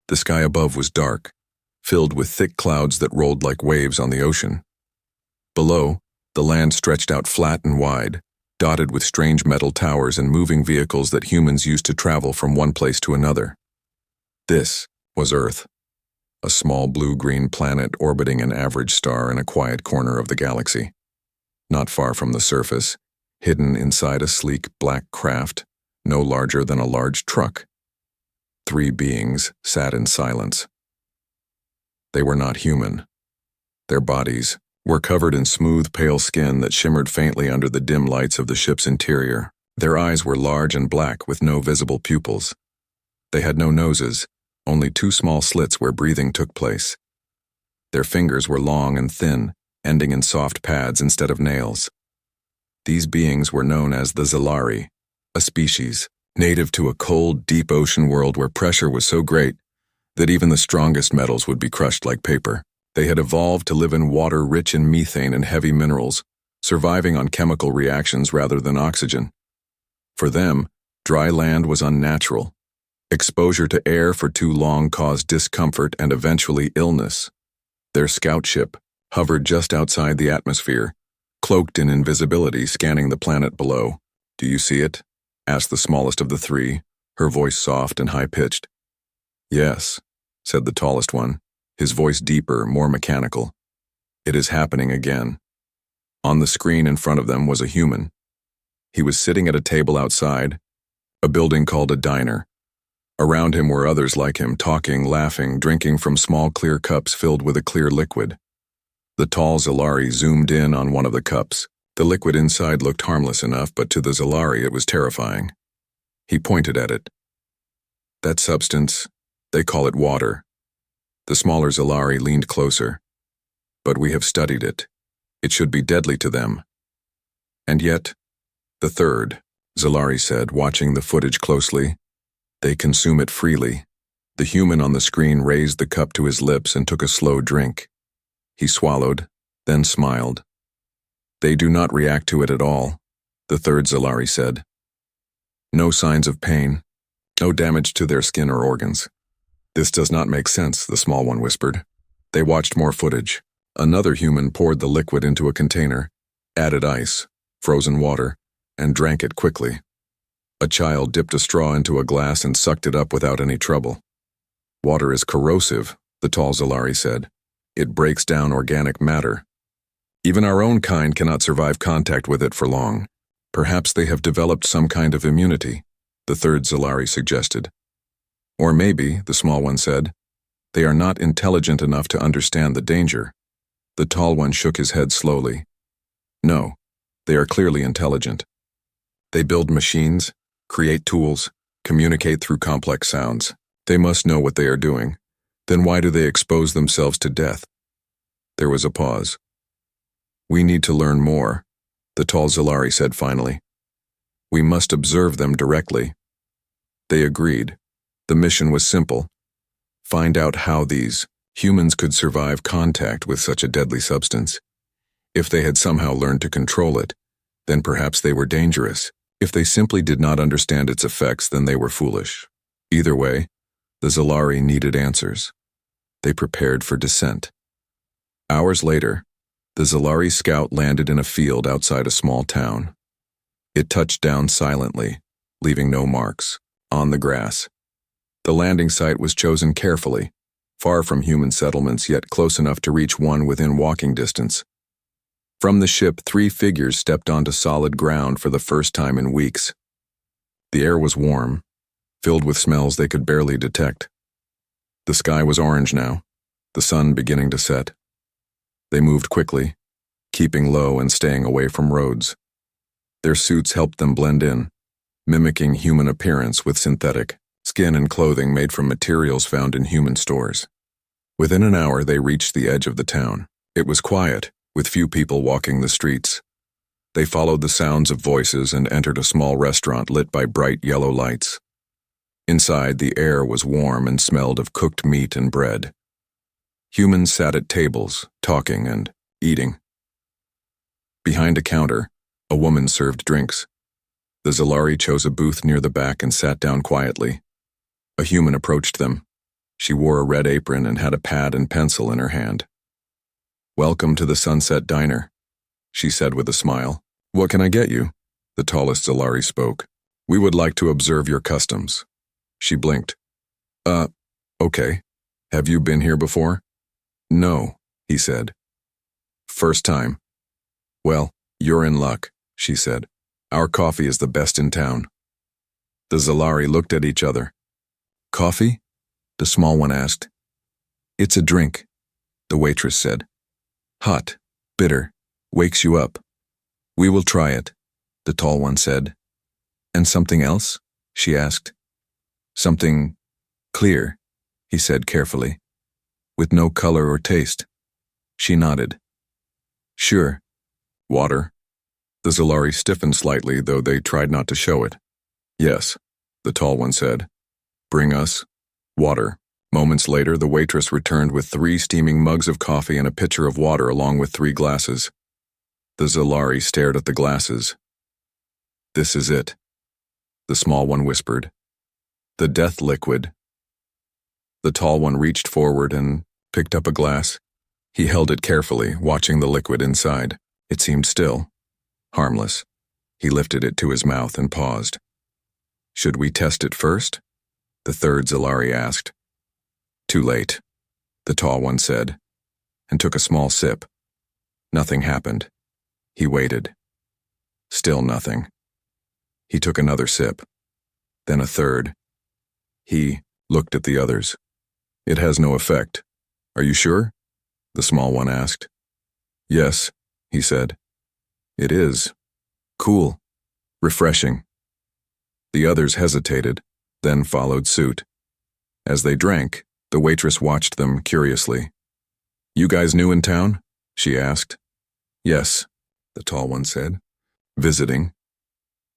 The sky above was dark, filled with thick clouds that rolled like waves on the ocean. Below, the land stretched out flat and wide, dotted with strange metal towers and moving vehicles that humans used to travel from one place to another. This was Earth, a small blue-green planet orbiting an average star in a quiet corner of the galaxy. Not far from the surface, hidden inside a sleek black craft, no larger than a large truck. 3 beings sat in silence. They were not human. Their bodies were covered in smooth, pale skin that shimmered faintly under the dim lights of the ship's interior. Their eyes were large and black with no visible pupils. They had no noses, only 2 small slits where breathing took place. Their fingers were long and thin, ending in soft pads instead of nails. These beings were known as the Zalari, a species native to a cold, deep ocean world where pressure was so great that even the strongest metals would be crushed like paper. They had evolved to live in water rich in methane and heavy minerals, surviving on chemical reactions rather than oxygen. For them, dry land was unnatural. Exposure to air for too long caused discomfort and eventually illness. Their scout ship hovered just outside the atmosphere, cloaked in invisibility, scanning the planet below. "Do you see it?" asked the smallest of the 3, her voice soft and high-pitched. "Yes," said the tallest one, his voice deeper, more mechanical. "It is happening again." On the screen in front of them was a human. He was sitting at a table outside, a building called a diner. Around him were others like him, talking, laughing, drinking from small clear cups filled with a clear liquid. The tall Zalari zoomed in on one of the cups. The liquid inside looked harmless enough, but to the Zalari it was terrifying. He pointed at it. "That substance, they call it water." The smaller Zalari leaned closer. "But we have studied it. It should be deadly to them." "And yet," the third, Zalari said, watching the footage closely, "they consume it freely." The human on the screen raised the cup to his lips and took a slow drink. He swallowed, then smiled. "They do not react to it at all," the third Zalari said. "No signs of pain, no damage to their skin or organs." "This does not make sense," the small one whispered. They watched more footage. Another human poured the liquid into a container, added ice, frozen water, and drank it quickly. A child dipped a straw into a glass and sucked it up without any trouble. "Water is corrosive," the tall Zalari said. "It breaks down organic matter. Even our own kind cannot survive contact with it for long. Perhaps they have developed some kind of immunity," the third Zalari suggested. "Or maybe," the small one said, "they are not intelligent enough to understand the danger." The tall one shook his head slowly. "No, they are clearly intelligent. They build machines, create tools, communicate through complex sounds. They must know what they are doing. Then why do they expose themselves to death?" There was a pause. "We need to learn more," the tall Zalari said finally. "We must observe them directly." They agreed. The mission was simple. Find out how these humans could survive contact with such a deadly substance. If they had somehow learned to control it, then perhaps they were dangerous. If they simply did not understand its effects, then they were foolish. Either way, the Zalari needed answers. They prepared for descent. Hours later, the Zalari scout landed in a field outside a small town. It touched down silently, leaving no marks, on the grass. The landing site was chosen carefully, far from human settlements yet close enough to reach one within walking distance. From the ship, 3 figures stepped onto solid ground for the first time in weeks. The air was warm, filled with smells they could barely detect. The sky was orange now, the sun beginning to set. They moved quickly, keeping low and staying away from roads. Their suits helped them blend in, mimicking human appearance with synthetic skin and clothing made from materials found in human stores. Within an hour, they reached the edge of the town. It was quiet, with few people walking the streets. They followed the sounds of voices and entered a small restaurant lit by bright yellow lights. Inside, the air was warm and smelled of cooked meat and bread. Humans sat at tables, talking and eating. Behind a counter, a woman served drinks. The Zalari chose a booth near the back and sat down quietly. A human approached them. She wore a red apron and had a pad and pencil in her hand. "Welcome to the Sunset Diner," she said with a smile. "What can I get you?" The tallest Zalari spoke. "We would like to observe your customs." She blinked. Okay. Have you been here before?" "No," he said. "First time." "Well, you're in luck," she said. "Our coffee is the best in town." The Zalari looked at each other. "Coffee?" the small one asked. "It's a drink," the waitress said. "Hot, bitter, wakes you up." "We will try it," the tall one said. "And something else?" she asked. "Something clear," he said carefully. "With no color or taste." She nodded. "Sure." "Water?" The Zalari stiffened slightly, though they tried not to show it. "Yes," the tall one said. "Bring us water." Moments later, the waitress returned with 3 steaming mugs of coffee and a pitcher of water along with 3 glasses. The Zalari stared at the glasses. "This is it," the small one whispered. "The death liquid." The tall one reached forward and picked up a glass. He held it carefully, watching the liquid inside. It seemed still, harmless. He lifted it to his mouth and paused. "Should we test it first?" the third Zalari asked. "Too late," the tall one said, and took a small sip. Nothing happened. He waited. Still nothing. He took another sip, then a third. He looked at the others. "It has no effect. Are you sure?" the small one asked. "Yes," he said. "It is. Cool. Refreshing." The others hesitated, then followed suit. As they drank, the waitress watched them curiously. "You guys new in town?" she asked. "Yes," the tall one said. "Visiting."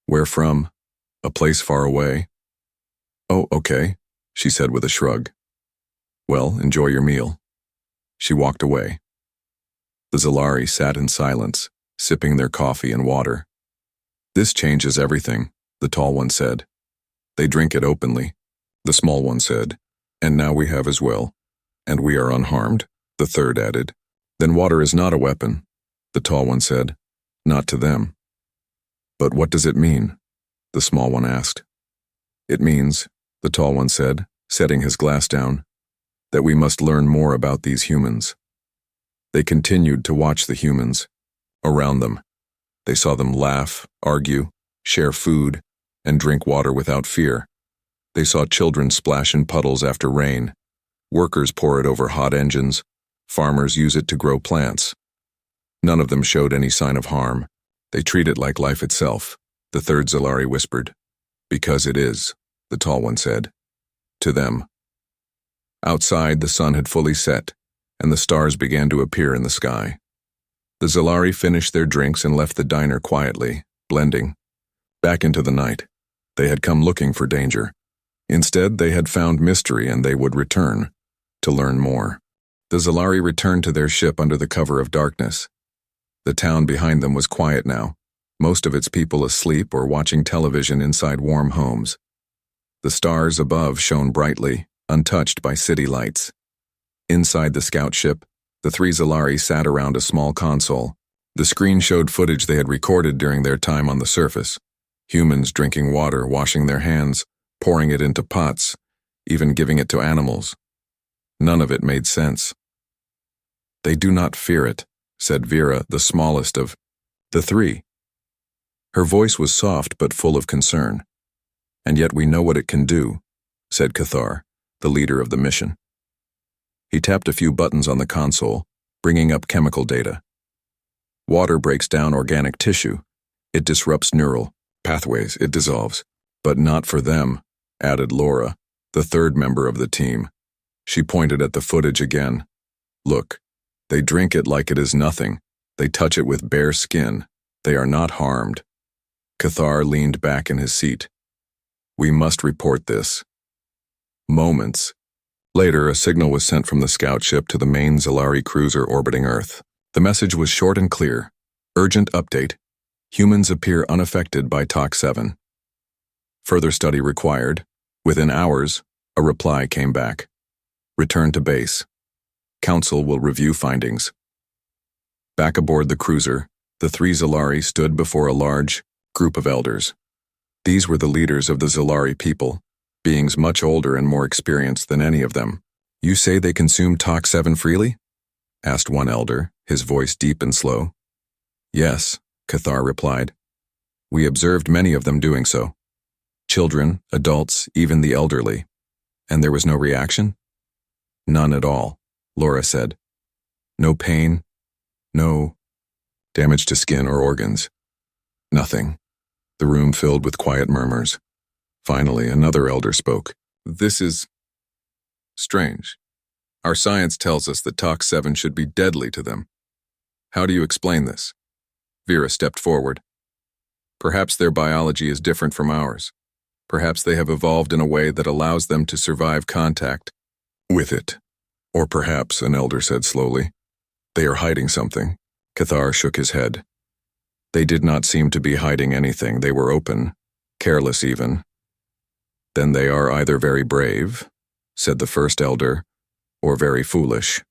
"Where from?" "A place far away." "Oh, okay," she said with a shrug. "Well, enjoy your meal." She walked away. The Zalari sat in silence, sipping their coffee and water. "This changes everything," the tall one said. "They drink it openly," the small one said. "And now we have as well. And we are unharmed," the third added. "Then water is not a weapon," the tall one said. "Not to them." "But what does it mean?" the small one asked. "It means," the tall one said, setting his glass down, "that we must learn more about these humans." They continued to watch the humans. Around them, they saw them laugh, argue, share food, and drink water without fear. They saw children splash in puddles after rain, workers pour it over hot engines, farmers use it to grow plants. None of them showed any sign of harm. They treat it like life itself, the third Zalari whispered. "Because it is," the tall one said. "To them." Outside, the sun had fully set, and the stars began to appear in the sky. The Zalari finished their drinks and left the diner quietly, blending. Back into the night. They had come looking for danger. Instead, they had found mystery, and they would return to learn more. The Zalari returned to their ship under the cover of darkness. The town behind them was quiet now, most of its people asleep or watching television inside warm homes. The stars above shone brightly, untouched by city lights. Inside the scout ship, the 3 Zalari sat around a small console. The screen showed footage they had recorded during their time on the surface. Humans drinking water, washing their hands, pouring it into pots, even giving it to animals. None of it made sense. "They do not fear it," said Vera, the smallest of the 3. Her voice was soft but full of concern. "And yet we know what it can do," said Cathar, the leader of the mission. He tapped a few buttons on the console, bringing up chemical data. "Water breaks down organic tissue. It disrupts neural pathways, it dissolves. But not for them," added Laura, the third member of the team. She pointed at the footage again. "Look, they drink it like it is nothing. They touch it with bare skin. They are not harmed." Cathar leaned back in his seat. "We must report this." Moments later, a signal was sent from the scout ship to the main Zalari cruiser orbiting Earth. The message was short and clear. "Urgent update. Humans appear unaffected by Talk 7. Further study required." Within hours, a reply came back. Return to base. Council will review findings. Back aboard the cruiser, the three Zalari stood before a large group of elders. These were the leaders of the Zalari people, beings much older and more experienced than any of them. "You say they consume Tox-7 freely?" asked one elder, his voice deep and slow. "Yes," Cathar replied. "We observed many of them doing so. Children, adults, even the elderly. And there was no reaction?" "None at all," Laura said. "No pain? No damage to skin or organs? Nothing." The room filled with quiet murmurs. Finally, another elder spoke. "This is strange. Our science tells us that Tox-7 should be deadly to them. How do you explain this?" Vera stepped forward. "Perhaps their biology is different from ours. Perhaps they have evolved in a way that allows them to survive contact with it. Or perhaps," an elder said slowly, "they are hiding something." Cathar shook his head. "They did not seem to be hiding anything. They were open, careless even." "Then they are either very brave," said the first elder, "or very foolish."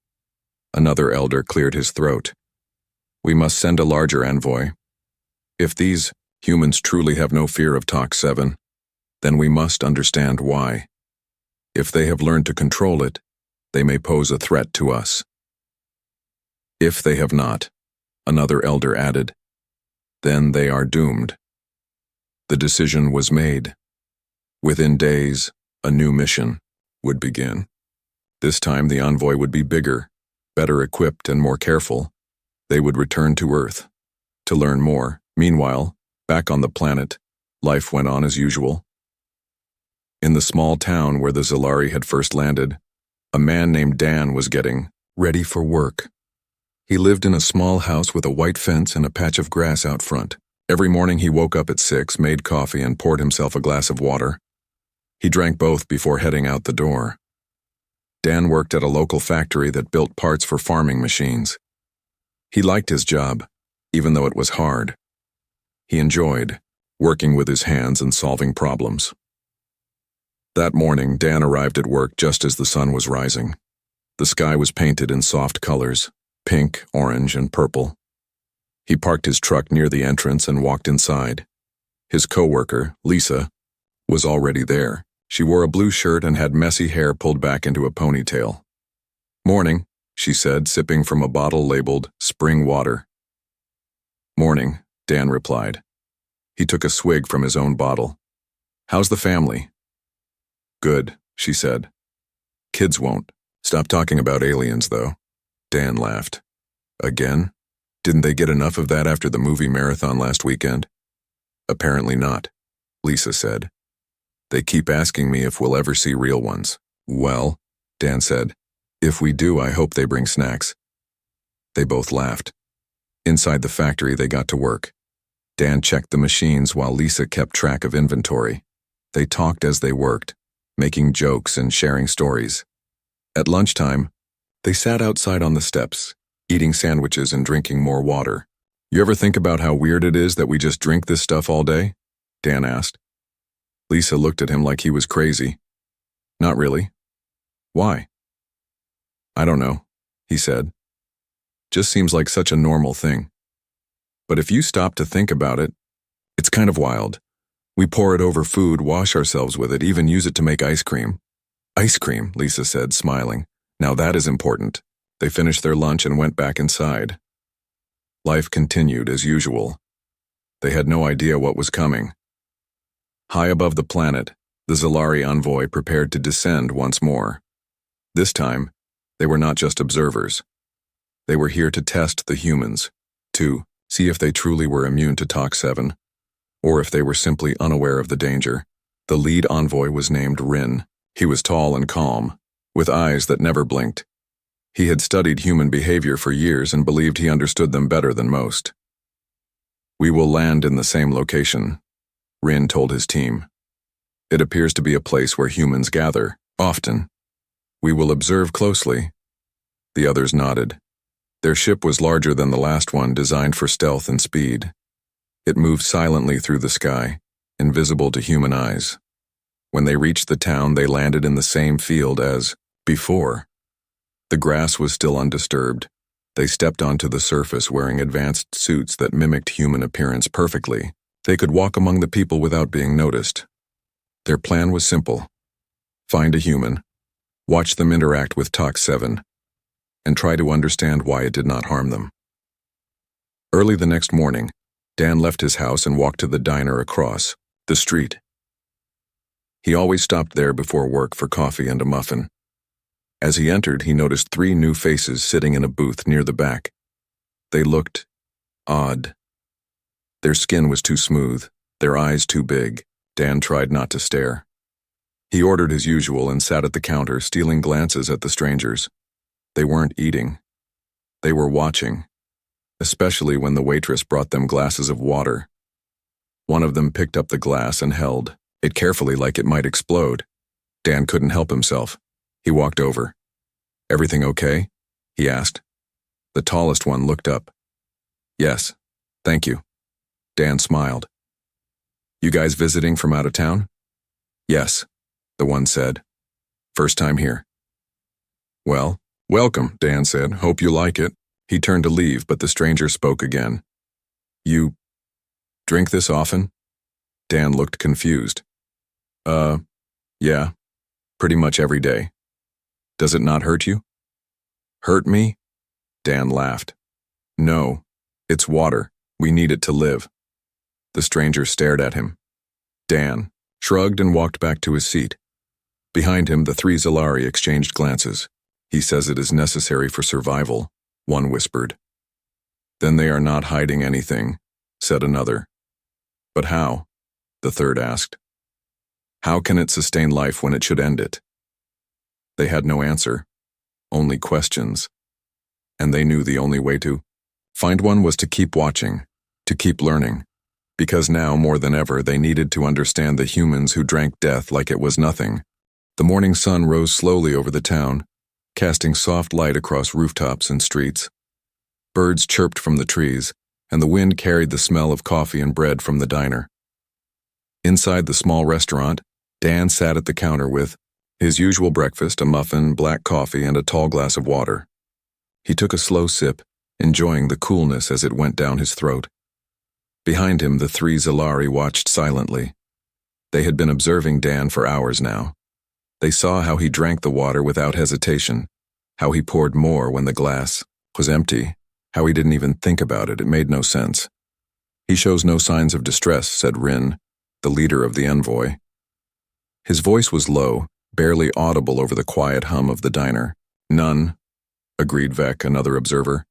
Another elder cleared his throat. "We must send a larger envoy. If these humans truly have no fear of Tox-7, then we must understand why. If they have learned to control it, they may pose a threat to us. If they have not," another elder added, "then they are doomed." The decision was made. Within days, a new mission would begin. This time the envoy would be bigger, better equipped and more careful. They would return to Earth to learn more. Meanwhile, back on the planet, life went on as usual. In the small town where the Zalari had first landed, a man named Dan was getting ready for work. He lived in a small house with a white fence and a patch of grass out front. Every morning he woke up at 6, made coffee, and poured himself a glass of water. He drank both before heading out the door. Dan worked at a local factory that built parts for farming machines. He liked his job, even though it was hard. He enjoyed working with his hands and solving problems. That morning, Dan arrived at work just as the sun was rising. The sky was painted in soft colors, pink, orange, and purple. He parked his truck near the entrance and walked inside. His co-worker, Lisa, was already there. She wore a blue shirt and had messy hair pulled back into a ponytail. "Morning," she said, sipping from a bottle labeled spring water. "Morning," Dan replied. He took a swig from his own bottle. "How's the family?" "Good," she said. "Kids won't stop talking about aliens, though." Dan laughed. "Again? Didn't they get enough of that after the movie marathon last weekend?" "Apparently not," Lisa said. "They keep asking me if we'll ever see real ones." "Well," Dan said, "if we do, I hope they bring snacks." They both laughed. Inside the factory, they got to work. Dan checked the machines while Lisa kept track of inventory. They talked as they worked, making jokes and sharing stories. At lunchtime, they sat outside on the steps, eating sandwiches and drinking more water. "You ever think about how weird it is that we just drink this stuff all day?" Dan asked. Lisa looked at him like he was crazy. "Not really." "Why?" "I don't know," he said. "Just seems like such a normal thing. But if you stop to think about it, it's kind of wild. We pour it over food, wash ourselves with it, even use it to make ice cream." "Ice cream," Lisa said, smiling. "Now that is important." They finished their lunch and went back inside. Life continued as usual. They had no idea what was coming. High above the planet, the Zalari envoy prepared to descend once more. This time, they were not just observers. They were here to test the humans, to see if they truly were immune to Tox-7, or if they were simply unaware of the danger. The lead envoy was named Rin. He was tall and calm, with eyes that never blinked. He had studied human behavior for years and believed he understood them better than most. "We will land in the same location," Rin told his team. "It appears to be a place where humans gather, often. We will observe closely." The others nodded. Their ship was larger than the last one, designed for stealth and speed. It moved silently through the sky, invisible to human eyes. When they reached the town, they landed in the same field as Before, the grass was still undisturbed. They stepped onto the surface wearing advanced suits that mimicked human appearance perfectly. They could walk among the people without being noticed. Their plan was simple. Find a human, watch them interact with Tox 7, and try to understand why it did not harm them. Early the next morning, Dan left his house and walked to the diner across the street. He always stopped there before work for coffee and a muffin. As he entered, he noticed 3 new faces sitting in a booth near the back. They looked odd. Their skin was too smooth, their eyes too big. Dan tried not to stare. He ordered as usual and sat at the counter, stealing glances at the strangers. They weren't eating. They were watching, especially when the waitress brought them glasses of water. One of them picked up the glass and held it carefully like it might explode. Dan couldn't help himself. He walked over. "Everything okay?" he asked. The tallest one looked up. "Yes, thank you." Dan smiled. "You guys visiting from out of town?" "Yes," the one said. "First time here." "Well, welcome," Dan said. "Hope you like it." He turned to leave, but the stranger spoke again. "You drink this often?" Dan looked confused. Yeah, pretty much every day." "Does it not hurt you?" "Hurt me?" Dan laughed. "No, it's water. We need it to live." The stranger stared at him. Dan shrugged and walked back to his seat. Behind him, the 3 Zalari exchanged glances. "He says it is necessary for survival," one whispered. "Then they are not hiding anything," said another. "But how?" the third asked. "How can it sustain life when it should end it?" They had no answer, only questions. And they knew the only way to find one was to keep watching, to keep learning. Because now, more than ever, they needed to understand the humans who drank death like it was nothing. The morning sun rose slowly over the town, casting soft light across rooftops and streets. Birds chirped from the trees, and the wind carried the smell of coffee and bread from the diner. Inside the small restaurant, Dan sat at the counter with his usual breakfast, a muffin, black coffee, and a tall glass of water. He took a slow sip, enjoying the coolness as it went down his throat. Behind him, the 3 Zalari watched silently. They had been observing Dan for hours now. They saw how he drank the water without hesitation, how he poured more when the glass was empty, how he didn't even think about it. It made no sense. "He shows no signs of distress," said Rin, the leader of the envoy. His voice was low, barely audible over the quiet hum of the diner. "None," agreed Vec, another observer.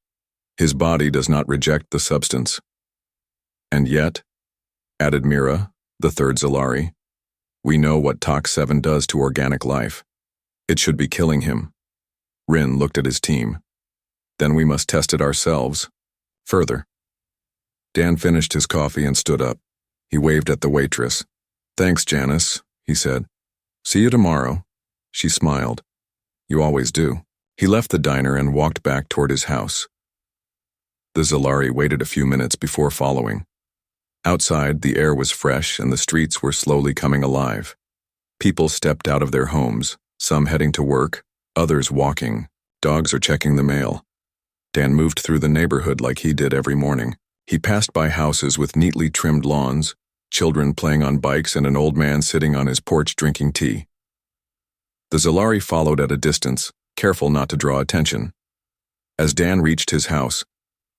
"His body does not reject the substance." "And yet," added Mira, the 3rd Zalari, "we know what Tox 7 does to organic life. It should be killing him." Rin looked at his team. "Then we must test it ourselves. Further." Dan finished his coffee and stood up. He waved at the waitress. "Thanks, Janice," he said. "See you tomorrow." She smiled. "You always do." He left the diner and walked back toward his house. The Zalari waited a few minutes before following. Outside, the air was fresh and the streets were slowly coming alive. People stepped out of their homes, some heading to work, others walking. Dogs are checking the mail. Dan moved through the neighborhood like he did every morning. He passed by houses with neatly trimmed lawns, children playing on bikes, and an old man sitting on his porch drinking tea. The Zalari followed at a distance, careful not to draw attention. As Dan reached his house,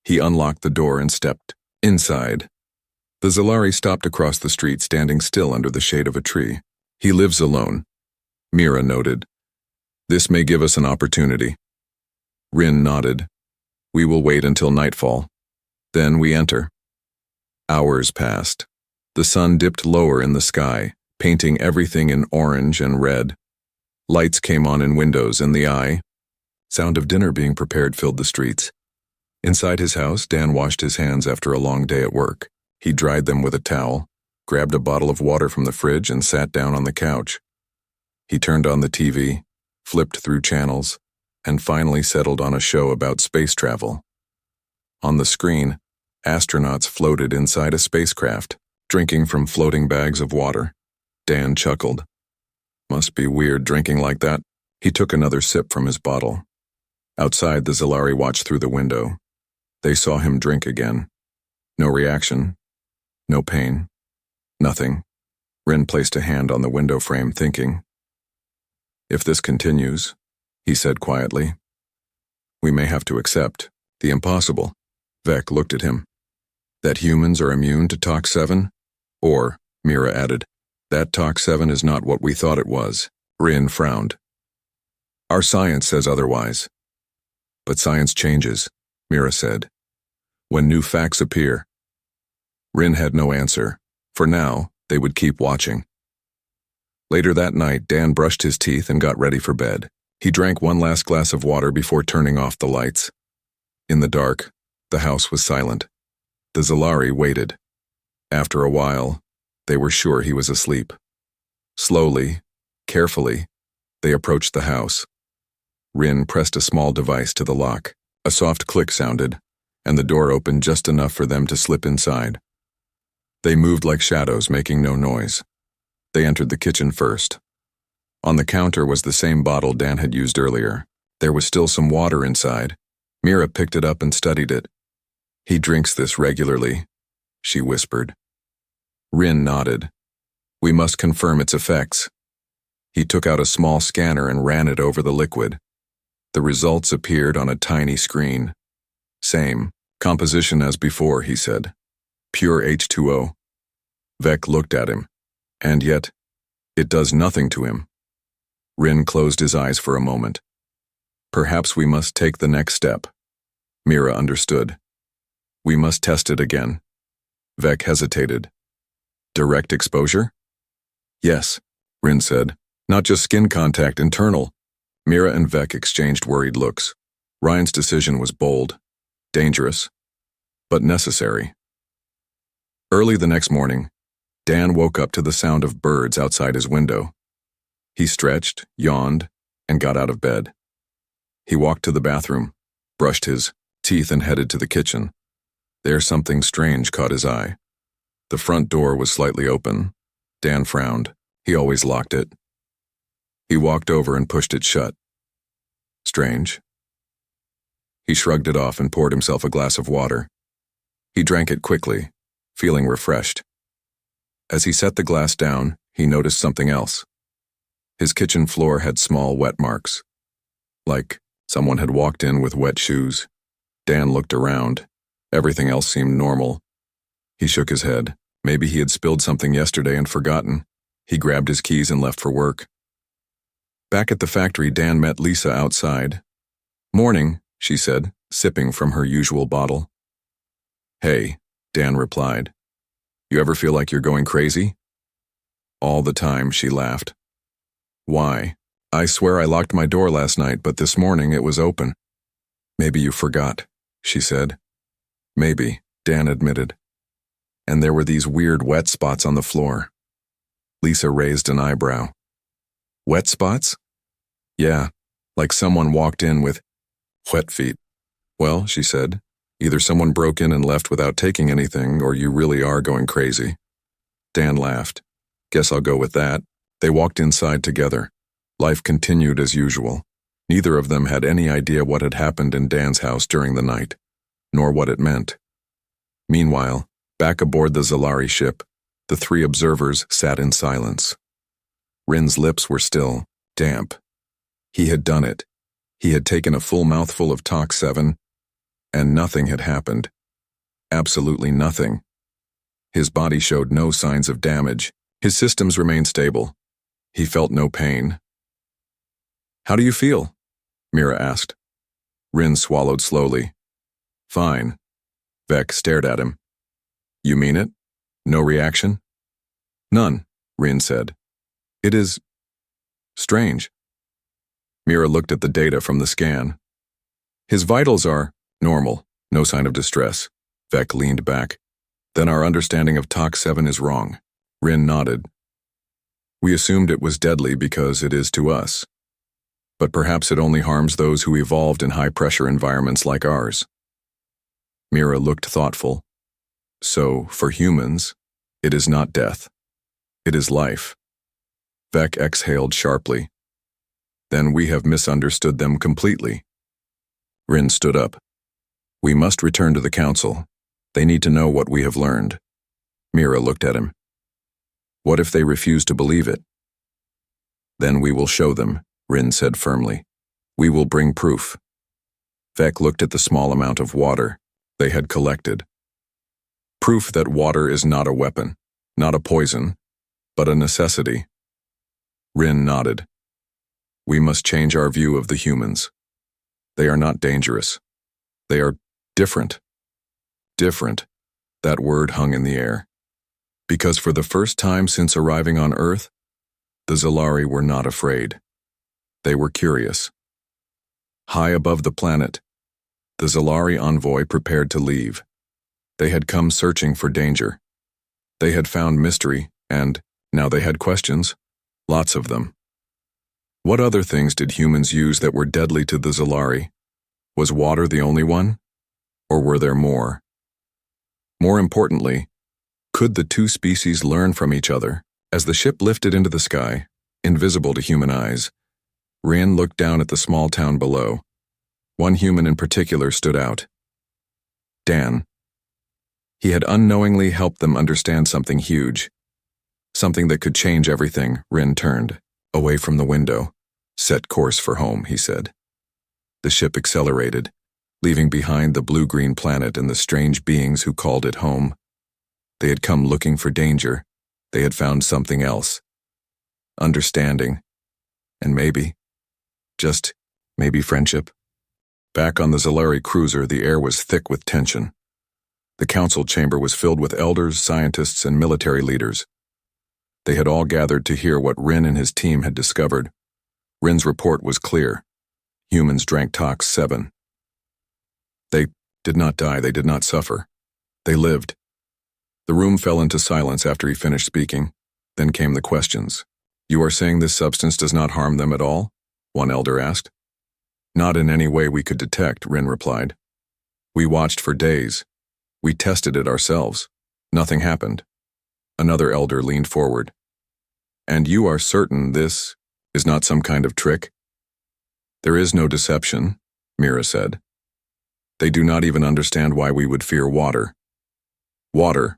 he unlocked the door and stepped inside. The Zalari stopped across the street, standing still under the shade of a tree. "He lives alone," Mira noted. "This may give us an opportunity." Rin nodded. "We will wait until nightfall. Then we enter." Hours passed. The sun dipped lower in the sky, painting everything in orange and red. Lights came on in windows, and the sound of dinner being prepared filled the streets. Inside his house, Dan washed his hands after a long day at work. He dried them with a towel, grabbed a bottle of water from the fridge, and sat down on the couch. He turned on the TV, flipped through channels, and finally settled on a show about space travel. On the screen, astronauts floated inside a spacecraft, drinking from floating bags of water. Dan chuckled. "Must be weird drinking like that." He took another sip from his bottle. Outside, the Zalari watched through the window. They saw him drink again. No reaction. No pain. Nothing. Rin placed a hand on the window frame, thinking. If this continues, he said quietly, we may have to accept the impossible. Vec looked at him. That humans are immune to Tox 7? Or, Mira added, that Tox 7 is not what we thought it was. Rin frowned. Our science says otherwise. But science changes, Mira said, when new facts appear. Rin had no answer. For now, they would keep watching. Later that night, Dan brushed his teeth and got ready for bed. He drank one last glass of water before turning off the lights. In the dark, the house was silent. The Zalari waited. After a while, they were sure he was asleep. Slowly, carefully, they approached the house. Rin pressed a small device to the lock. A soft click sounded, and the door opened just enough for them to slip inside. They moved like shadows, making no noise. They entered the kitchen first. On the counter was the same bottle Dan had used earlier. There was still some water inside. Mira picked it up and studied it. He drinks this regularly, she whispered. Rin nodded. We must confirm its effects. He took out a small scanner and ran it over the liquid. The results appeared on a tiny screen. Same composition as before, he said. Pure H2O. Vec looked at him. And yet, it does nothing to him. Rin closed his eyes for a moment. Perhaps we must take the next step. Mira understood. We must test it again. Vec hesitated. Direct exposure? Yes, Rin said. Not just skin contact, internal. Mira and Vec exchanged worried looks. Ryan's decision was bold, dangerous, but necessary. Early the next morning, Dan woke up to the sound of birds outside his window. He stretched, yawned, and got out of bed. He walked to the bathroom, brushed his teeth, and headed to the kitchen. There something strange caught his eye. The front door was slightly open. Dan frowned. He always locked it. He walked over and pushed it shut. Strange. He shrugged it off and poured himself a glass of water. He drank it quickly, feeling refreshed. As he set the glass down, he noticed something else. His kitchen floor had small wet marks, like someone had walked in with wet shoes. Dan looked around. Everything else seemed normal. He shook his head. Maybe he had spilled something yesterday and forgotten. He grabbed his keys and left for work. Back at the factory, Dan met Lisa outside. Morning, she said, sipping from her usual bottle. Hey, Dan replied. You ever feel like you're going crazy? All the time, she laughed. Why? I swear I locked my door last night, but this morning it was open. Maybe you forgot, she said. Maybe, Dan admitted. And there were these weird wet spots on the floor. Lisa raised an eyebrow. Wet spots? Yeah, like someone walked in with wet feet. Well, she said, either someone broke in and left without taking anything, or you really are going crazy. Dan laughed. Guess I'll go with that. They walked inside together. Life continued as usual. Neither of them had any idea what had happened in Dan's house during the night, nor what it meant. Meanwhile, back aboard the Zalari ship, the three observers sat in silence. Rin's lips were still damp. He had done it. He had taken a full mouthful of Tox 7, and nothing had happened. Absolutely nothing. His body showed no signs of damage. His systems remained stable. He felt no pain. How do you feel? Mira asked. Rin swallowed slowly. Fine. Vec stared at him. You mean it? No reaction? None, Rin said. It is strange. Mira looked at the data from the scan. His vitals are normal, no sign of distress. Vec leaned back. Then our understanding of Tox 7 is wrong. Rin nodded. We assumed it was deadly because it is to us. But perhaps it only harms those who evolved in high-pressure environments like ours. Mira looked thoughtful. So, for humans, it is not death. It is life. Vec exhaled sharply. Then we have misunderstood them completely. Rin stood up. We must return to the council. They need to know what we have learned. Mira looked at him. What if they refuse to believe it? Then we will show them, Rin said firmly. We will bring proof. Vec looked at the small amount of water they had collected. Proof that water is not a weapon, not a poison, but a necessity. Rin nodded. We must change our view of the humans. They are not dangerous. They are different. Different. That word hung in the air. Because for the first time since arriving on Earth, the Zalari were not afraid. They were curious. High above the planet, the Zalari envoy prepared to leave. They had come searching for danger. They had found mystery, and now they had questions. Lots of them. What other things did humans use that were deadly to the Zalari? Was water the only one? Or were there more? More importantly, could the two species learn from each other? As the ship lifted into the sky, invisible to human eyes, Rin looked down at the small town below. One human in particular stood out. Dan. He had unknowingly helped them understand something huge. Something that could change everything. Rin turned, away from the window. Set course for home, he said. The ship accelerated, leaving behind the blue-green planet and the strange beings who called it home. They had come looking for danger. They had found something else. Understanding. And maybe, just maybe friendship. Back on the Zalari cruiser, the air was thick with tension. The council chamber was filled with elders, scientists, and military leaders. They had all gathered to hear what Rin and his team had discovered. Rin's report was clear. Humans drank Tox 7. They did not die, they did not suffer. They lived. The room fell into silence after he finished speaking. Then came the questions. You are saying this substance does not harm them at all? One elder asked. Not in any way we could detect, Rin replied. We watched for days. We tested it ourselves. Nothing happened. Another elder leaned forward. And you are certain this is not some kind of trick? There is no deception, Mira said. They do not even understand why we would fear water. Water,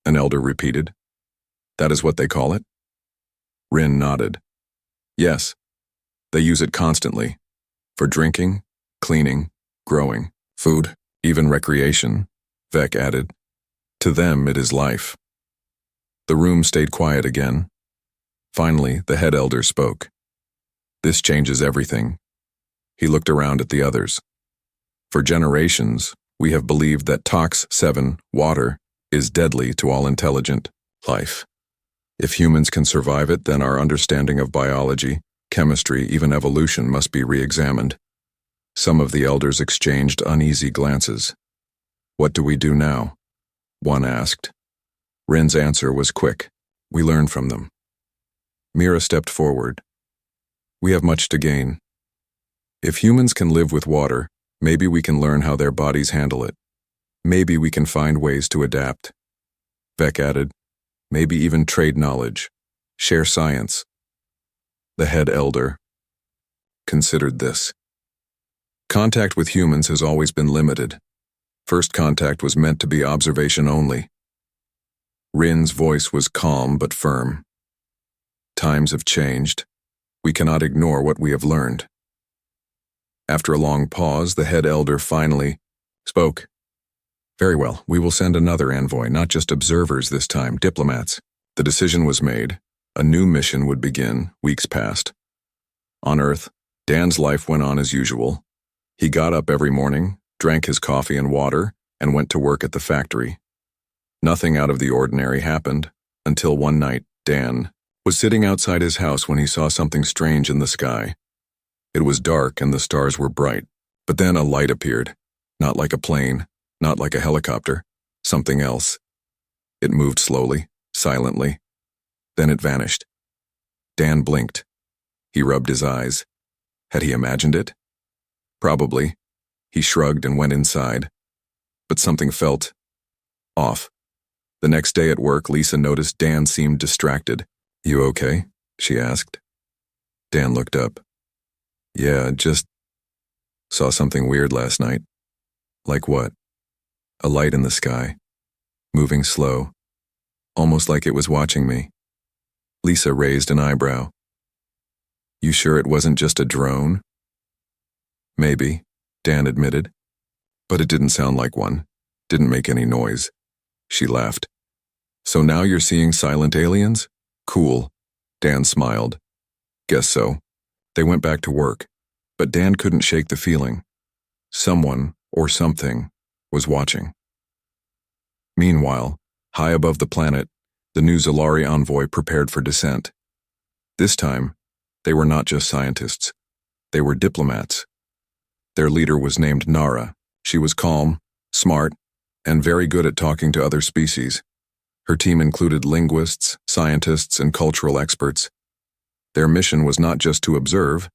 an elder repeated. That is what they call it? Rin nodded. Yes, they use it constantly. For drinking, cleaning, growing, food, even recreation, Vec added. To them it is life. The room stayed quiet again. Finally, the head elder spoke. This changes everything. He looked around at the others. For generations, we have believed that Tox 7, water, is deadly to all intelligent life. If humans can survive it, then our understanding of biology, chemistry, even evolution must be re-examined. Some of the elders exchanged uneasy glances. What do we do now? One asked. Rin's answer was quick. We learn from them. Mira stepped forward. We have much to gain. If humans can live with water, maybe we can learn how their bodies handle it. Maybe we can find ways to adapt. Vec added, maybe even trade knowledge, share science. The head elder considered this. Contact with humans has always been limited. First contact was meant to be observation only. Rin's voice was calm but firm. Times have changed. We cannot ignore what we have learned. After a long pause, the head elder finally spoke. Very well, we will send another envoy, not just observers this time, diplomats. The decision was made. A new mission would begin. Weeks passed. On Earth, Dan's life went on as usual. He got up every morning, drank his coffee and water, and went to work at the factory. Nothing out of the ordinary happened, until one night, Dan was sitting outside his house when he saw something strange in the sky. It was dark and the stars were bright, but then a light appeared. Not like a plane, not like a helicopter, something else. It moved slowly, silently. Then it vanished. Dan blinked. He rubbed his eyes. Had he imagined it? Probably. He shrugged and went inside. But something felt off. The next day at work, Lisa noticed Dan seemed distracted. You okay? She asked. Dan looked up. Yeah, just saw something weird last night. Like what? A light in the sky, moving slow, almost like it was watching me. Lisa raised an eyebrow. You sure it wasn't just a drone? Maybe, Dan admitted. But it didn't sound like one. Didn't make any noise. She laughed. So now you're seeing silent aliens? Cool. Dan smiled. Guess so. They went back to work. But Dan couldn't shake the feeling. Someone, or something, was watching. Meanwhile, high above the planet, the new Zalari envoy prepared for descent. This time, they were not just scientists. They were diplomats. Their leader was named Nara. She was calm, smart, and very good at talking to other species. Her team included linguists, scientists, and cultural experts. Their mission was not just to observe,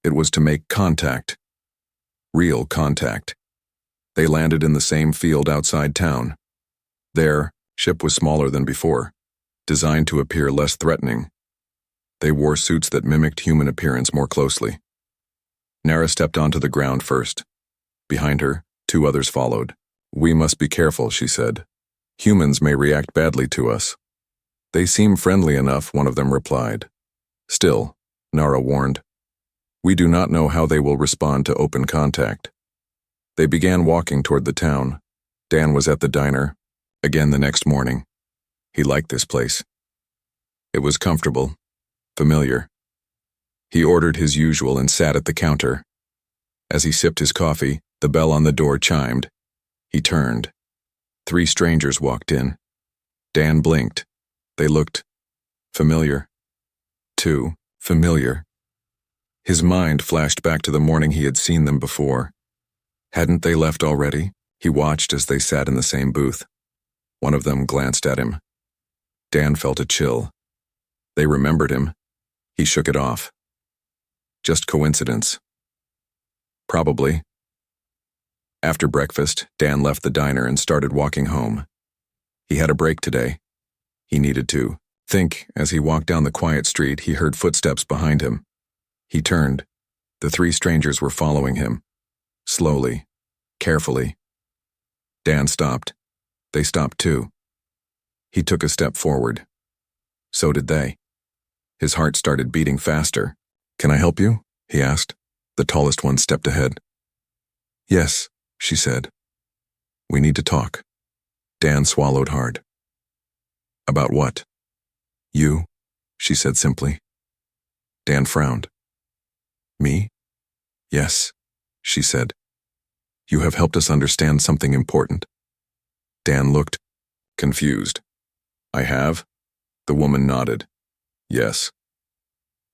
it was to make contact. Real contact. They landed in the same field outside town. Their ship was smaller than before, designed to appear less threatening. They wore suits that mimicked human appearance more closely. Nara stepped onto the ground first. Behind her, 2 others followed. We must be careful, she said. Humans may react badly to us. They seem friendly enough, one of them replied. Still, Nara warned, we do not know how they will respond to open contact. They began walking toward the town. Dan was at the diner, again the next morning. He liked this place. It was comfortable, familiar. He ordered his usual and sat at the counter. As he sipped his coffee, the bell on the door chimed. He turned. 3 strangers walked in. Dan blinked. They looked familiar. Too familiar. His mind flashed back to the morning he had seen them before. Hadn't they left already? He watched as they sat in the same booth. One of them glanced at him. Dan felt a chill. They remembered him. He shook it off. Just coincidence. Probably. After breakfast, Dan left the diner and started walking home. He had a break today. He needed to think. As he walked down the quiet street, he heard footsteps behind him. He turned. The 3 strangers were following him. Slowly, carefully. Dan stopped. They stopped too. He took a step forward. So did they. His heart started beating faster. Can I help you? He asked. The tallest one stepped ahead. Yes, she said. We need to talk. Dan swallowed hard. About what? You, she said simply. Dan frowned. Me? Yes, she said. You have helped us understand something important. Dan looked confused. I have? The woman nodded. Yes.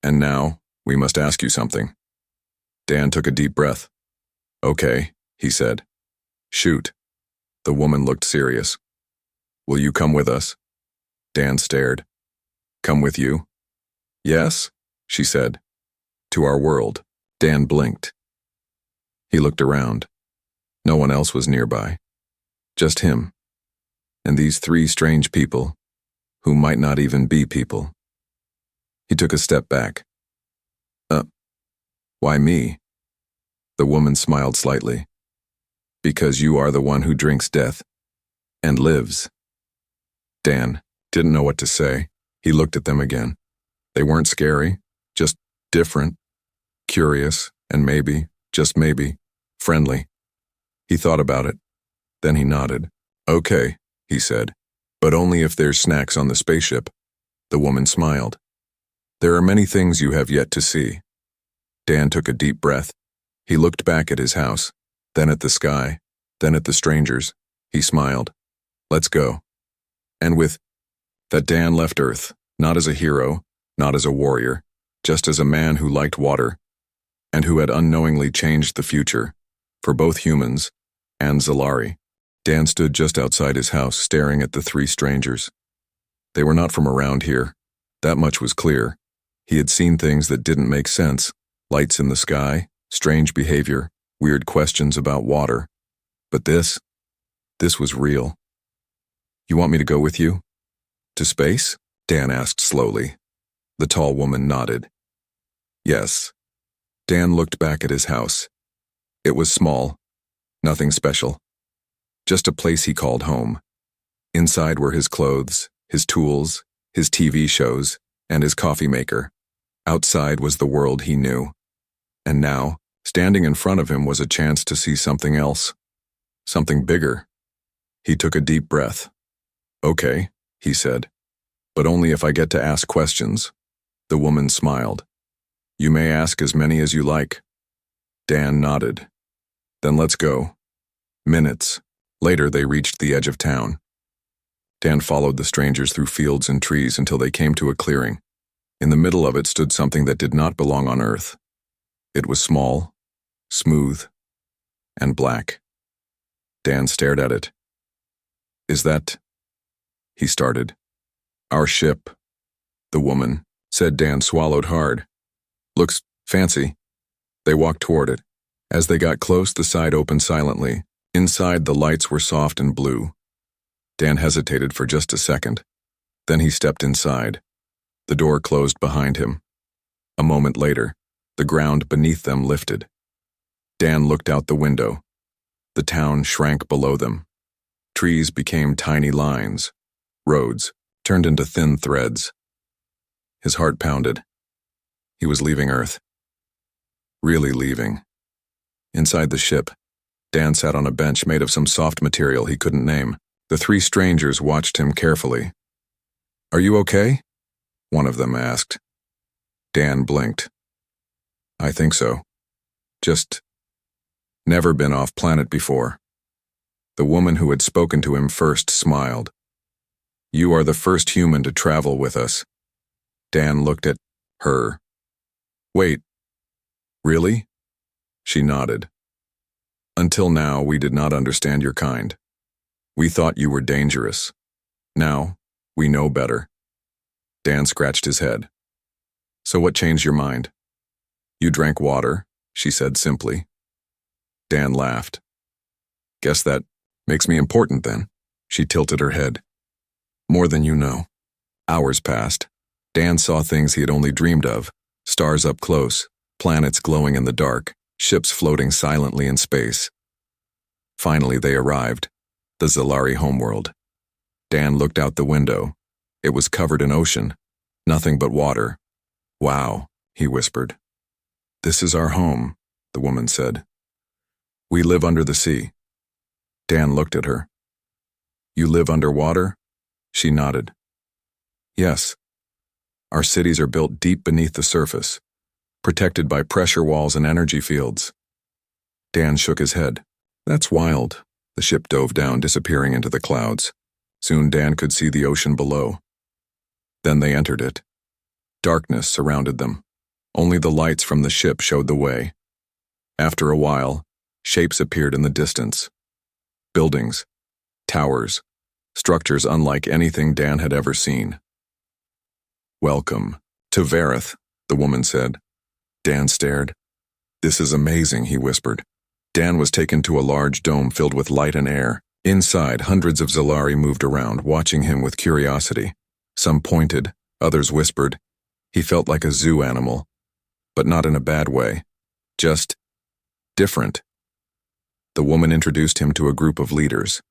And now, we must ask you something. Dan took a deep breath. Okay, he said. Shoot. The woman looked serious. Will you come with us? Dan stared. Come with you? Yes, she said. To our world. Dan blinked. He looked around. No one else was nearby. Just him. And these 3 strange people, who might not even be people. He took a step back. Why me? The woman smiled slightly. Because you are the one who drinks death. And lives. Dan didn't know what to say. He looked at them again. They weren't scary, just different, curious, and maybe, just maybe, friendly. He thought about it. Then he nodded. Okay, he said. But only if there's snacks on the spaceship. The woman smiled. There are many things you have yet to see. Dan took a deep breath. He looked back at his house, then at the sky, then at the strangers. He smiled. Let's go. And with that, Dan left Earth, not as a hero, not as a warrior, just as a man who liked water, and who had unknowingly changed the future, for both humans and Zalari. Dan stood just outside his house, staring at the 3 strangers. They were not from around here. That much was clear. He had seen things that didn't make sense. Lights in the sky, strange behavior, weird questions about water. But this was real. You want me to go with you? To space? Dan asked slowly. The tall woman nodded. Yes. Dan looked back at his house. It was small, nothing special. Just a place he called home. Inside were his clothes, his tools, his TV shows, and his coffee maker. Outside was the world he knew. And now, standing in front of him was a chance to see something else. Something bigger. He took a deep breath. "Okay," he said. "But only if I get to ask questions." The woman smiled. "You may ask as many as you like." Dan nodded. "Then let's go." Minutes later, they reached the edge of town. Dan followed the strangers through fields and trees until they came to a clearing. In the middle of it stood something that did not belong on Earth. It was small, smooth, and black. Dan stared at it. "Is that—" he started. "Our ship," the woman said. Dan swallowed hard. "Looks fancy." They walked toward it. As they got close, the side opened silently. Inside, the lights were soft and blue. Dan hesitated for just a second. Then he stepped inside. The door closed behind him. A moment later, the ground beneath them lifted. Dan looked out the window. The town shrank below them. Trees became tiny lines. Roads turned into thin threads. His heart pounded. He was leaving Earth. Really leaving. Inside the ship, Dan sat on a bench made of some soft material he couldn't name. The three strangers watched him carefully. "Are you okay?" one of them asked. Dan blinked. "I think so. Just never been off planet before." The woman who had spoken to him first smiled. "You are the first human to travel with us." Dan looked at her. "Wait, really?" She nodded. "Until now, we did not understand your kind. We thought you were dangerous. Now, we know better." Dan scratched his head. "So what changed your mind?" "You drank water," she said simply. Dan laughed. "Guess that makes me important then." She tilted her head. "More than you know." Hours passed. Dan saw things he had only dreamed of. Stars up close, planets glowing in the dark, ships floating silently in space. Finally they arrived. The Zalari homeworld. Dan looked out the window. It was covered in ocean. Nothing but water. "Wow," he whispered. "This is our home," the woman said. "We live under the sea." Dan looked at her. "You live underwater?" She nodded. "Yes. Our cities are built deep beneath the surface, protected by pressure walls and energy fields." Dan shook his head. "That's wild." The ship dove down, disappearing into the clouds. Soon Dan could see the ocean below. Then they entered it. Darkness surrounded them. Only the lights from the ship showed the way. After a while, shapes appeared in the distance. Buildings, towers, structures unlike anything Dan had ever seen. "Welcome to Vareth," the woman said. Dan stared. "This is amazing," he whispered. Dan was taken to a large dome filled with light and air. Inside, hundreds of Zalari moved around, watching him with curiosity. Some pointed, others whispered. He felt like a zoo animal, but not in a bad way. Just different. The woman introduced him to a group of leaders.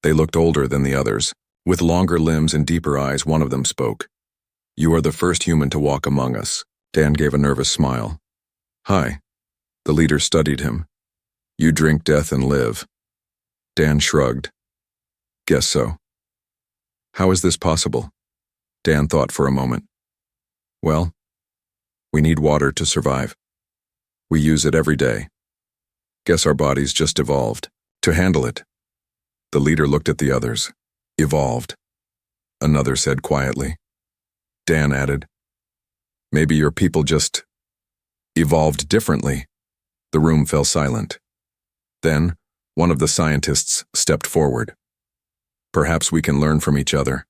They looked older than the others. With longer limbs and deeper eyes, one of them spoke. "You are the first human to walk among us." Dan gave a nervous smile. "Hi." The leader studied him. "You drink death and live." Dan shrugged. "Guess so." "How is this possible?" Dan thought for a moment. "Well, we need water to survive. We use it every day. Guess our bodies just evolved to handle it." The leader looked at the others. "Evolved," another said quietly. Dan added, "Maybe your people just evolved differently." The room fell silent. Then, one of the scientists stepped forward. "Perhaps we can learn from each other."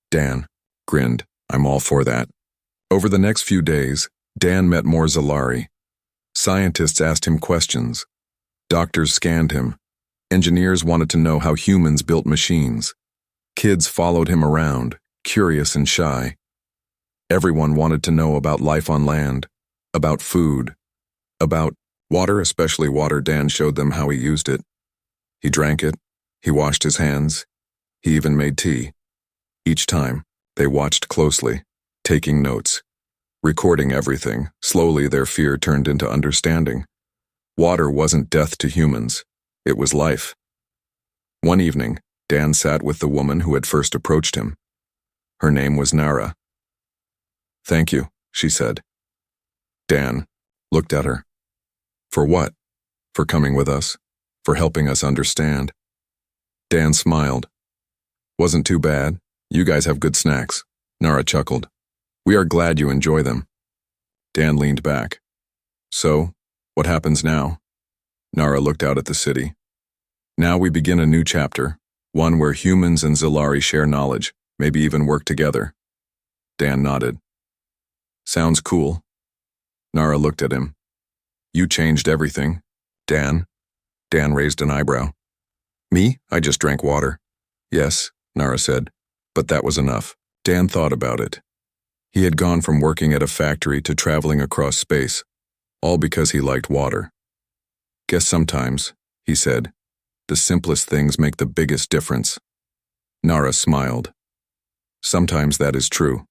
Dan grinned. "I'm all for that." Over the next few days, Dan met more Zalari. Scientists asked him questions. Doctors scanned him. Engineers wanted to know how humans built machines. Kids followed him around, curious and shy. Everyone wanted to know about life on land, about food, about water, especially water. Dan showed them how he used it. He drank it, he washed his hands, he even made tea. Each time, they watched closely, taking notes, recording everything. Slowly, their fear turned into understanding. Water wasn't death to humans, it was life. One evening, Dan sat with the woman who had first approached him. Her name was Nara. "Thank you," she said. Dan looked at her. "For what? For coming with us? For helping us understand?" Dan smiled. "Wasn't too bad. You guys have good snacks." Nara chuckled. "We are glad you enjoy them." Dan leaned back. "So, what happens now?" Nara looked out at the city. "Now we begin a new chapter, one where humans and Zalari share knowledge, maybe even work together." Dan nodded. "Sounds cool." Nara looked at him. "You changed everything, Dan." Dan raised an eyebrow. "Me? I just drank water." "Yes," Nara said, "but that was enough." Dan thought about it. He had gone from working at a factory to traveling across space, all because he liked water. "Guess sometimes," he said, "the simplest things make the biggest difference." Nara smiled. "Sometimes that is true."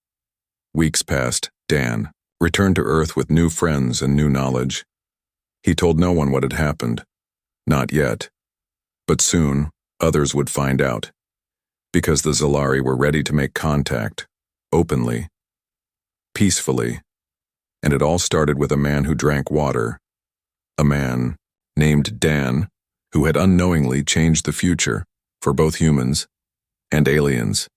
Weeks passed. Dan returned to Earth with new friends and new knowledge. He told no one what had happened. Not yet. But soon, others would find out. Because the Zalari were ready to make contact, openly, peacefully. And it all started with a man who drank water. A man named Dan, who had unknowingly changed the future for both humans and aliens.